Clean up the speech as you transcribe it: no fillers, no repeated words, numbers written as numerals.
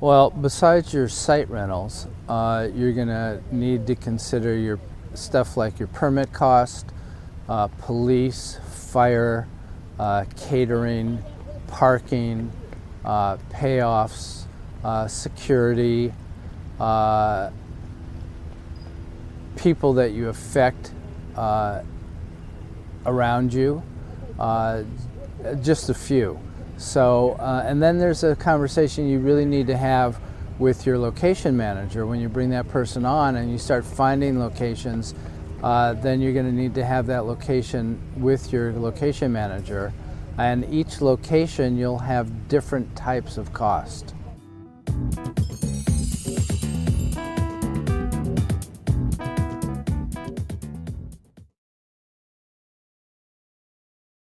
Well, besides your site rentals, you're going to need to consider your stuff like your permit cost, police, fire, catering, parking, payoffs, security, people that you affect around you, just a few. So, and then there's a conversation you really need to have with your location manager. When you bring that person on and you start finding locations, then you're going to need to have that location with your location manager. And each location, you'll have different types of cost.